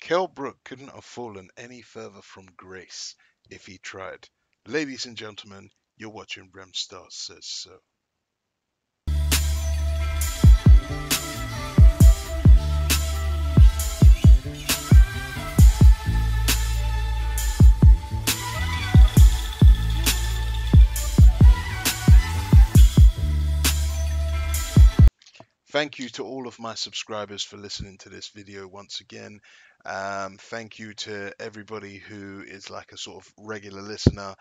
Kell Brook couldn't have fallen any further from grace if he tried. Ladies and gentlemen, you're watching Remstar Says So. Thank you to all of my subscribers for listening to this video once again. Thank you to everybody who is like a sort of regular listener.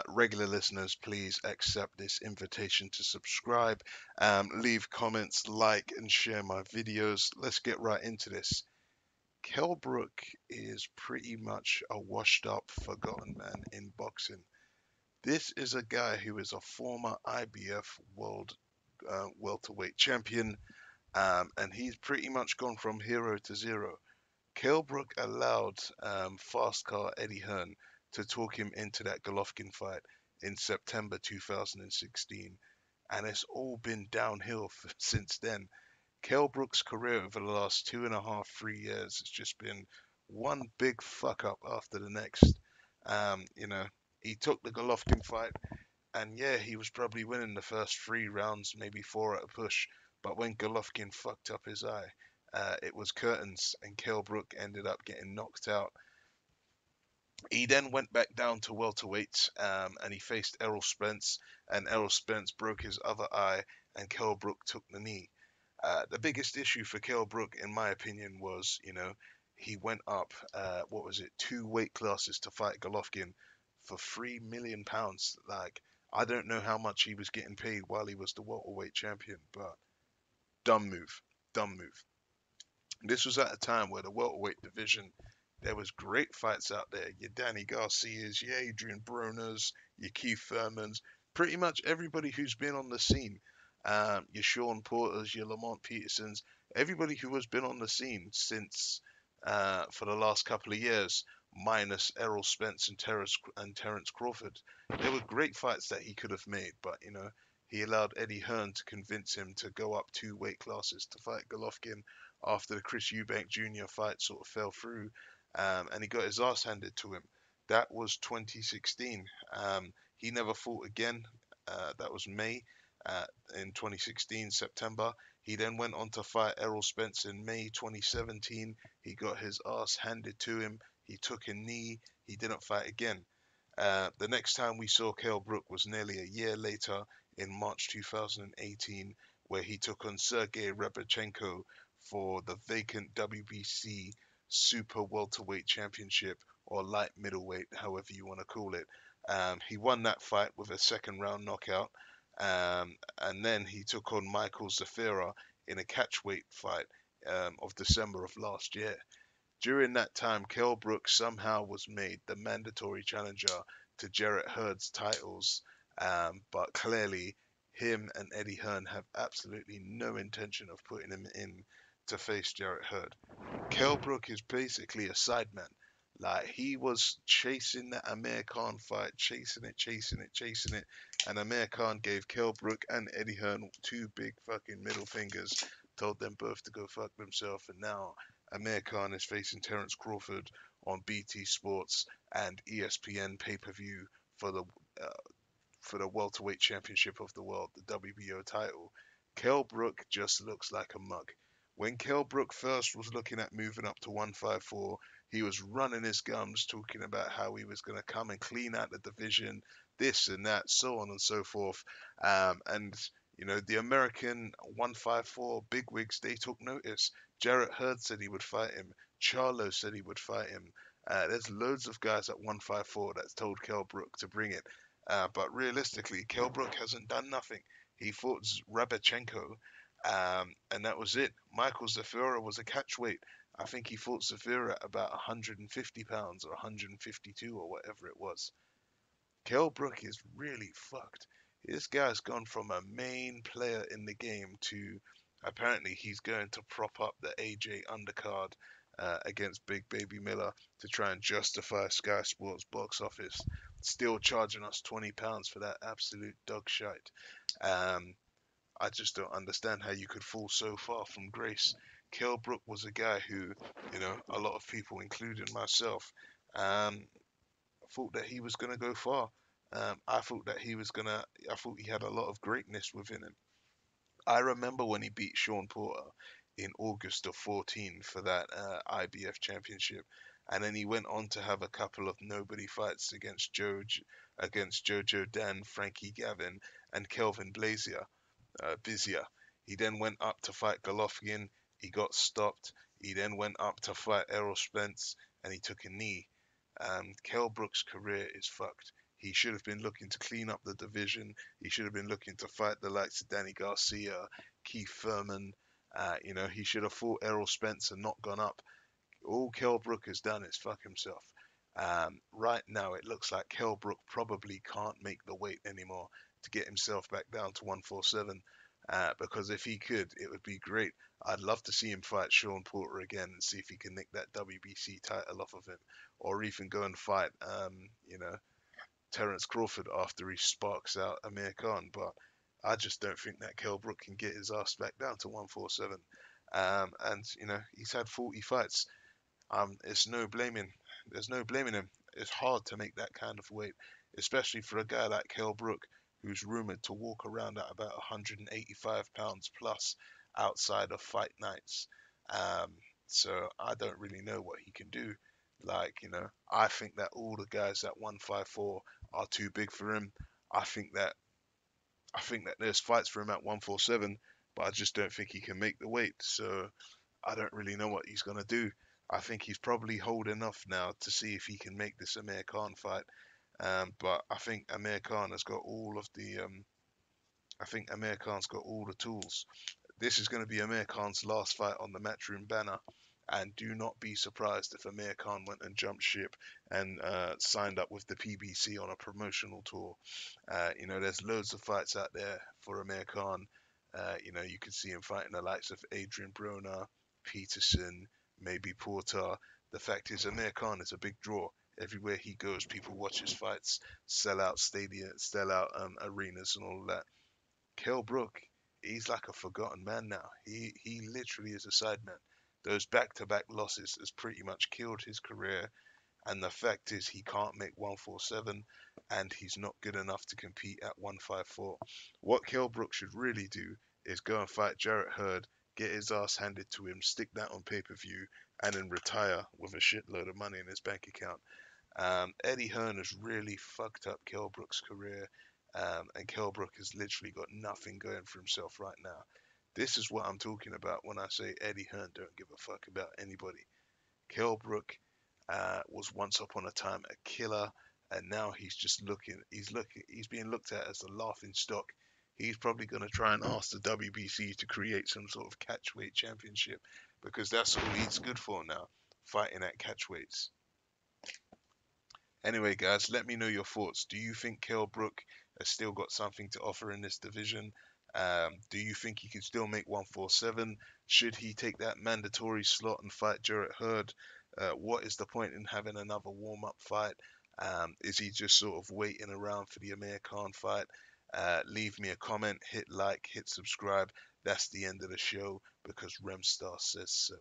Regular listeners, please accept this invitation to subscribe, leave comments, like, and share my videos. Let's get right into this. Kell Brook is pretty much a washed up, forgotten man in boxing. This is a guy who is a former IBF world welterweight champion, and he's pretty much gone from hero to zero. Kell Brook allowed fast car Eddie Hearn to talk him into that Golovkin fight in September 2016, and it's all been downhill since then. Kell Brook's career over the last 2.5, 3 years has just been one big fuck up after the next. He took the Golovkin fight, and yeah, he was probably winning the first 3 rounds, maybe four at a push. But when Golovkin fucked up his eye, it was curtains, and Kell Brook ended up getting knocked out. He then went back down to welterweight, and he faced Errol Spence, and Errol Spence broke his other eye, and Kell Brook took the knee. The biggest issue for Kell Brook, in my opinion, was, he went up, what was it, 2 weight classes to fight Golovkin for £3 million. Like, I don't know how much he was getting paid while he was the welterweight champion, but dumb move, dumb move. This was at a time where the welterweight division, there was great fights out there. Your Danny Garcias, your Adrian Bronas, your Keith Thurmans, pretty much everybody who's been on the scene. Your Sean Porters, your Lamont Petersons, everybody who has been on the scene since for the last couple of years, minus Errol Spence and Terence Crawford. There were great fights that he could have made, but he allowed Eddie Hearn to convince him to go up 2 weight classes to fight Golovkin after the Chris Eubank Jr. fight sort of fell through, and he got his ass handed to him. That was 2016. He never fought again. That was May in 2016, September. He then went on to fight Errol Spence in May 2017. He got his ass handed to him. He took a knee. He didn't fight again. The next time we saw Kell Brook was nearly a year later in March 2018, where he took on Sergey Rebachenko for the vacant WBC Super Welterweight Championship, or light middleweight, however you want to call it. He won that fight with a second round knockout, and then he took on Michael Zafira in a catchweight fight of December of last year. During that time, Kell Brook somehow was made the mandatory challenger to Jarrett Hurd's titles, but clearly him and Eddie Hearn have absolutely no intention of putting him in to face Jarrett Hurd. Kell Brook is basically a sideman. Like, he was chasing that Amir Khan fight, chasing it, chasing it, chasing it, and Amir Khan gave Kell Brook and Eddie Hearn 2 big fucking middle fingers, told them both to go fuck themselves, and now Amir Khan is facing Terence Crawford on BT Sports and ESPN pay-per-view for the uh, for the welterweight championship of the world, the WBO title. Kell Brook just looks like a mug. When Kell Brook first was looking at moving up to 154, he was running his gums, talking about how he was going to come and clean out the division, this and that, so on and so forth. And the American 154 bigwigs, they took notice. Jarrett Hurd said he would fight him. Charlo said he would fight him. There's loads of guys at 154 that's told Kell Brook to bring it. But realistically, Kell Brook hasn't done nothing. He fought Rabachenko, and that was it. Michael Zafira was a catchweight. I think he fought Zafira at about 150 pounds or 152 or whatever it was. Kell Brook is really fucked. This guy's gone from a main player in the game to apparently he's going to prop up the AJ undercard against Big Baby Miller to try and justify Sky Sports box office, still charging us £20 for that absolute dog shite. I just don't understand how you could fall so far from grace. Kell Brook was a guy who, a lot of people, including myself, um, thought that he was going to go far. I thought that I thought he had a lot of greatness within him. I remember when he beat Sean Porter in August of 14 for that IBF championship, and then he went on to have a couple of nobody fights against Jojo Dan, Frankie Gavin, and Kelvin Bizier. He then went up to fight Golovkin. He got stopped. He then went up to fight Errol Spence, and he took a knee. Kell Brook's career is fucked. He should have been looking to clean up the division. He should have been looking to fight the likes of Danny Garcia, Keith Thurman. He should have fought Errol Spence and not gone up. All Kell Brook has done is fuck himself. Right now, it looks like Kell Brook probably can't make the weight anymore to get himself back down to 147. Because if he could, it would be great. I'd love to see him fight Sean Porter again and see if he can nick that WBC title off of him, or even go and fight, Terence Crawford after he sparks out Amir Khan. But I just don't think that Kell Brook can get his ass back down to 147. And he's had 40 fights. It's no blaming. There's no blaming him. It's hard to make that kind of weight, especially for a guy like Kell Brook, who's rumored to walk around at about 185 pounds plus outside of fight nights. Um, so I don't really know what he can do. I think that all the guys at 154 are too big for him. I think that I think that there's fights for him at 147, but I just don't think he can make the weight. So I don't really know what he's gonna do. I think he's probably hold enough now to see if he can make this Amir Khan fight. But I think Amir Khan has got all of the. I think Amir Khan's got all the tools. This is going to be Amir Khan's last fight on the Matchroom banner, and do not be surprised if Amir Khan went and jumped ship and signed up with the PBC on a promotional tour. There's loads of fights out there for Amir Khan. You could see him fighting the likes of Adrian Broner, Peterson, maybe Porter. The fact is, Amir Khan is a big draw. Everywhere he goes, people watch his fights, sell out stadiums, sell out arenas, and all of that. Kell Brook, he's like a forgotten man now. He literally is a sideman. Those back-to-back losses has pretty much killed his career, and the fact is he can't make 147, and he's not good enough to compete at 154. What Kell Brook should really do is go and fight Jarrett Hurd, get his ass handed to him, stick that on pay-per-view, and then retire with a shitload of money in his bank account. Eddie Hearn has really fucked up Kell Brook's career, and Kell Brook has literally got nothing going for himself right now. This is what I'm talking about when I say Eddie Hearn don't give a fuck about anybody. Kell Brook was once upon a time a killer, and now he's being looked at as the laughing stock. He's probably going to try and ask the WBC to create some sort of catchweight championship because that's all he's good for now, fighting at catchweights. Anyway, guys, let me know your thoughts. Do you think Kell Brook has still got something to offer in this division? Do you think he can still make 147? Should he take that mandatory slot and fight Jarrett Hurd? What is the point in having another warm-up fight? Is he just sort of waiting around for the Amir Khan fight? Leave me a comment, hit like, hit subscribe. That's the end of the show because Remstar says so.